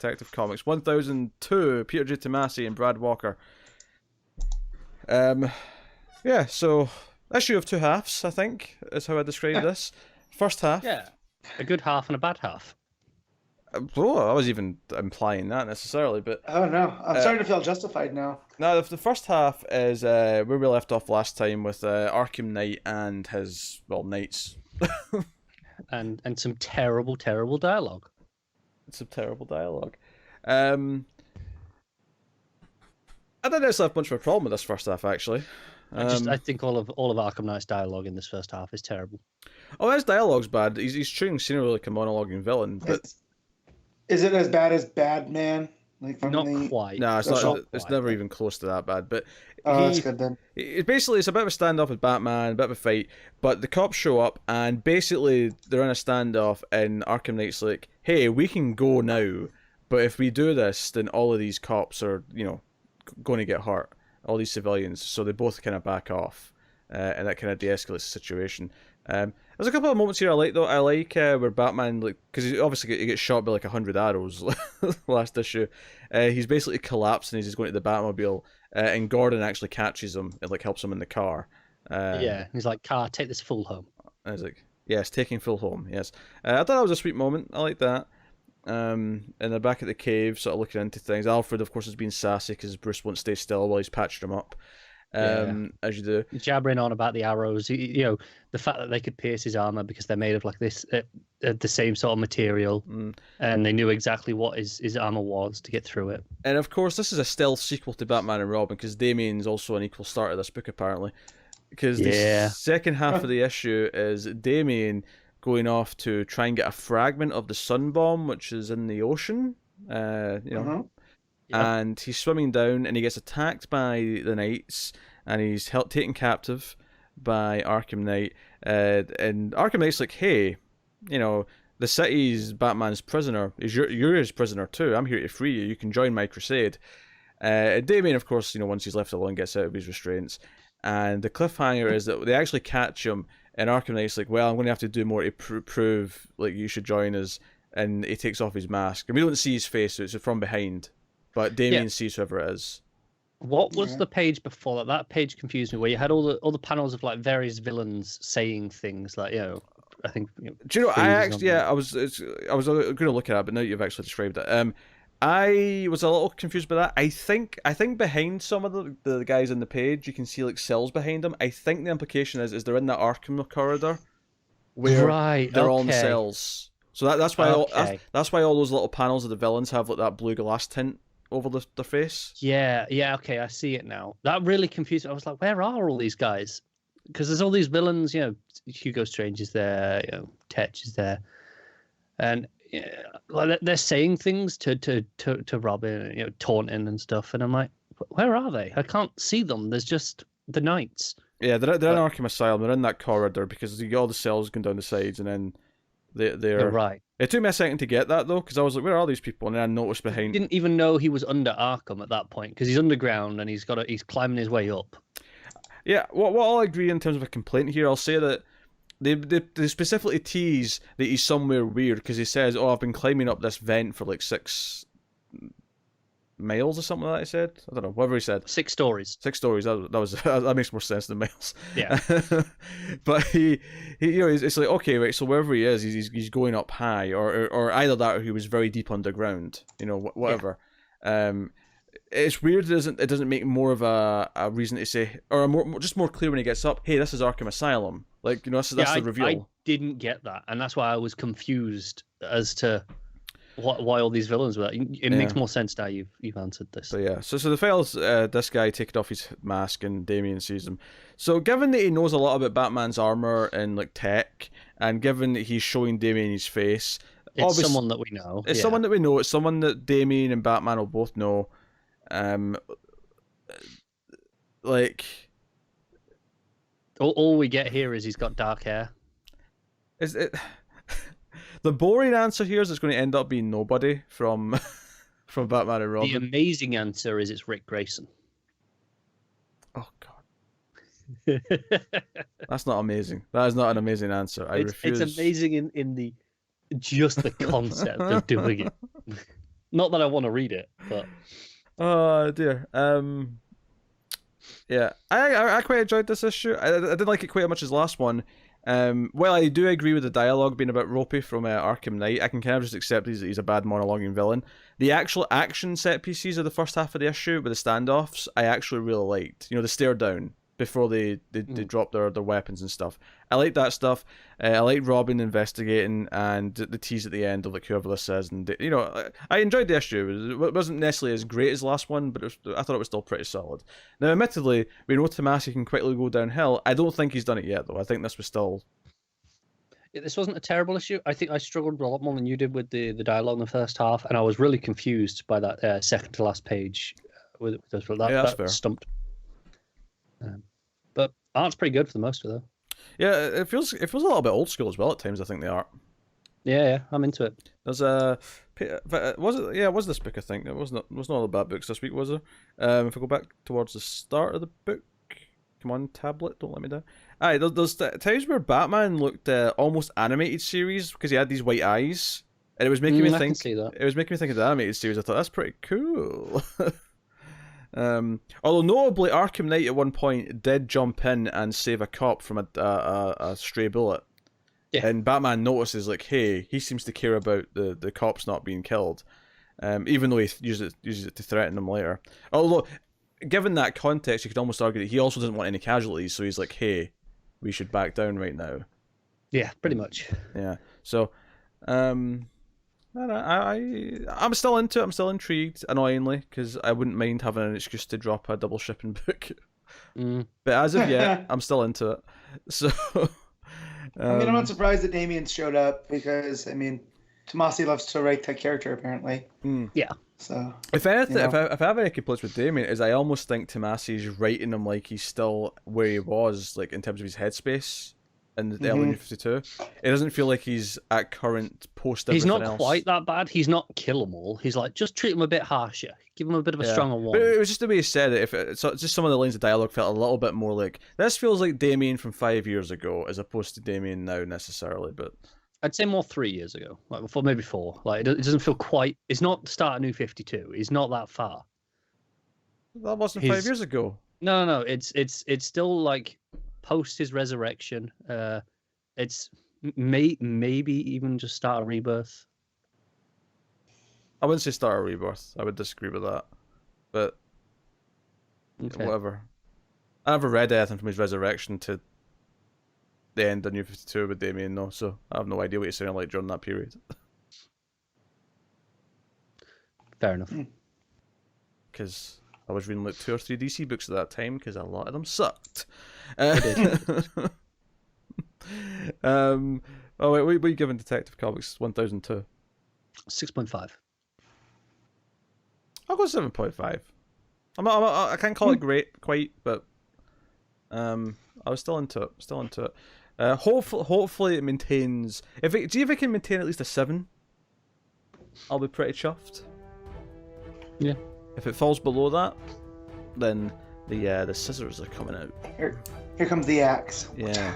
Detective Comics 1002, Peter J. Tomasi and Brad Walker. Yeah, so issue of two halves, I think, is how I describe this. First half. Yeah, a good half and a bad half. Well, I was even implying that necessarily, but Oh no, I'm starting to feel justified now. no, the first half is where we left off last time with Arkham Knight and his knights. and some terrible dialogue. Some terrible dialogue. I don't necessarily have much of a problem with this first half, actually. I think all of Arkham Knight's dialogue in this first half is terrible. Oh, his dialogue's bad. He's chewing scenery like a monologuing villain, but Is it as bad as Batman? Like not quite. no, it's not. It's never even close to that bad. But that's good then. It's a bit of a standoff with Batman, a bit of a fight. But the cops show up, and basically they're in a standoff, and Arkham Knight's like, "Hey, we can go now, but if we do this, then all of these cops are, going to get hurt. All these civilians." So they both kind of back off, and that kind of de-escalates the situation. There's a couple of moments here I like, though. I like where Batman, because he obviously gets shot by 100 arrows last issue. He's basically collapsing as he's going to the Batmobile, and Gordon actually catches him and helps him in the car. Yeah, he's like, "Car, take this full home." I was like, "Yes, taking full home." Yes, I thought that was a sweet moment. I like that. And they're back at the cave, sort of looking into things. Alfred, of course, is being sassy because Bruce won't stay still while he's patching him up. As you do, jabbering on about the arrows, the fact that they could pierce his armor because they're made of this the same sort of material, and they knew exactly what his armor was to get through it. And of course, this is a stealth sequel to Batman and Robin, because Damian's also an equal start of this book apparently. Because the second half of the issue is Damian going off to try and get a fragment of the sun bomb, which is in the ocean. And he's swimming down, and he gets attacked by the Knights, and he's taken captive by Arkham Knight. And Arkham Knight's like, "Hey, the city's Batman's prisoner. You're his prisoner too. I'm here to free you. You can join my crusade." Damian, of course, once he's left alone, gets out of his restraints. And the cliffhanger is that they actually catch him, and Arkham Knight's like, "Well, I'm going to have to do more to prove you should join us." And he takes off his mask, and we don't see his face, so it's from behind. But Damian sees whoever it is. What was the page before that? That page confused me, where you had all the panels of various villains saying things I think. Do you know? I was going to look at it, but now you've actually described it. I was a little confused by that. I think behind some of the guys on the page, you can see cells behind them. I think the implication is they're in that Arkham corridor, where they're all in cells. So that's why that's why all those little panels of the villains have that blue glass tint over their face. Yeah, okay, I see it now. That really confused me. I was like, where are all these guys? Because there's all these villains, Hugo Strange is there, Tetch is there. And they're saying things to Robin, taunting and stuff. And I'm like, where are they? I can't see them. There's just the Knights. Yeah, they're in Arkham Asylum. They're in that corridor because you got all the cells going down the sides, and then they're right. It took me a second to get that, though, because I was like, where are these people? And then I noticed behind... I didn't even know he was under Arkham at that point, because he's underground and he's climbing his way up. Yeah, what I'll agree in terms of a complaint here, I'll say that they specifically tease that he's somewhere weird, because he says, "Oh, I've been climbing up this vent for 6 miles or something like that," he said. I don't know, whatever he said. 6 stories. 6 stories. That makes more sense than miles. Yeah. But he it's like, okay, right. So wherever he is, he's going up high, or either that, or he was very deep underground. Whatever. Yeah. It's weird. It doesn't make more of a reason to say, or just more clear when he gets up. Hey, this is Arkham Asylum. That's the reveal. I didn't get that, and that's why I was confused as to why all these villains were. It makes more sense now you've answered this. So yeah, so the files, this guy taking off his mask, and Damian sees him. So given that he knows a lot about Batman's armor and tech, and given that he's showing Damian his face, it's someone that we know. It's someone that we know. It's someone that Damian and Batman will both know. All we get here is he's got dark hair. Is it? The boring answer here is it's going to end up being nobody from Batman and Robin. The amazing answer is it's Rick Grayson. Oh God, that's not amazing. That is not an amazing answer. I refuse. It's amazing in the just the concept of doing it. Not that I want to read it, but Oh dear. Yeah, I quite enjoyed this issue. I didn't like it quite as much as the last one. Well, I do agree with the dialogue being a bit ropey from Arkham Knight. I can kind of just accept he's a bad monologuing villain. The actual action set pieces of the first half of the issue with the standoffs, I actually really liked. You know, the stare down before they drop their weapons and stuff. I like that stuff. I like Robin investigating and the tease at the end of like whoever this is, and you know, I enjoyed the issue. It wasn't necessarily as great as the last one, but I thought it was still pretty solid. Now, admittedly, we know Tomasi can quickly go downhill. I don't think he's done it yet, though. I think this was still. this wasn't a terrible issue. I think I struggled a lot more than you did with the dialogue in the first half, and I was really confused by that second to last page. With that, Yeah, that's fair. stumped. But art's pretty good for the most of it, though. Yeah, it feels a little bit old school as well at times. I think the art. Yeah, I'm into it. There's a it was this book, I think. It was not all the bad books this week, was there? If I go back towards the start of the book, come on, tablet, don't let me down. Aye, there's times where Batman looked almost animated series because he had these white eyes, and it was making me I think. can see that. It was making me think of the animated series. I thought that's pretty cool. Although notably, Arkham Knight at one point did jump in and save a cop from a stray bullet. Yeah. And Batman notices, like, hey, he seems to care about the cops not being killed, even though he uses it to threaten them later. Although, given that context, you could almost argue that he also doesn't want any casualties, so he's like, hey, we should back down right now. Yeah, pretty much. Yeah. So, I'm still into it. I'm still intrigued, annoyingly, because I wouldn't mind having an excuse to drop a double shipping book. But as of yet, I'm still into it. So. I mean, I'm not surprised that Damien showed up because, I mean, Tomasi loves to write that character, apparently. Yeah. So, if anything, if I have any complaints with Damien, is I almost think Tomasi's writing him like he's still where he was, like in terms of his headspace in the early New 52. It doesn't feel like he's at current post. He's not else. quite that bad. He's not kill 'em all. He's like, just treat him a bit harsher. Give him a bit of a stronger one. But it was just the way he said it. So just some of the lines of dialogue felt a little bit more like this feels like Damien from 5 years ago, as opposed to Damien now necessarily. But I'd say more 3 years ago, like before, maybe 4. Like it doesn't feel quite. It's not the start of New 52. He's not that far. that wasn't 5 years ago. No. It's still like post his resurrection. It's maybe even just start a rebirth. I wouldn't say Star Rebirth. I would disagree with that. But Okay. whatever. I never read anything from his resurrection to the end of New 52 with Damien, though, so I have no idea what he's sounding like during that period. Fair enough. Because I was reading like 2 or 3 DC books at that time, because a lot of them sucked. Oh wait, what are you giving Detective Comics 1002? 6.5. I'll go 7.5. I can't call it great quite, but I was still into it. Hopefully it maintains. Do you think it can maintain at least a 7? I'll be pretty chuffed. Yeah. If it falls below that, then the scissors are coming out. here comes the axe. Yeah.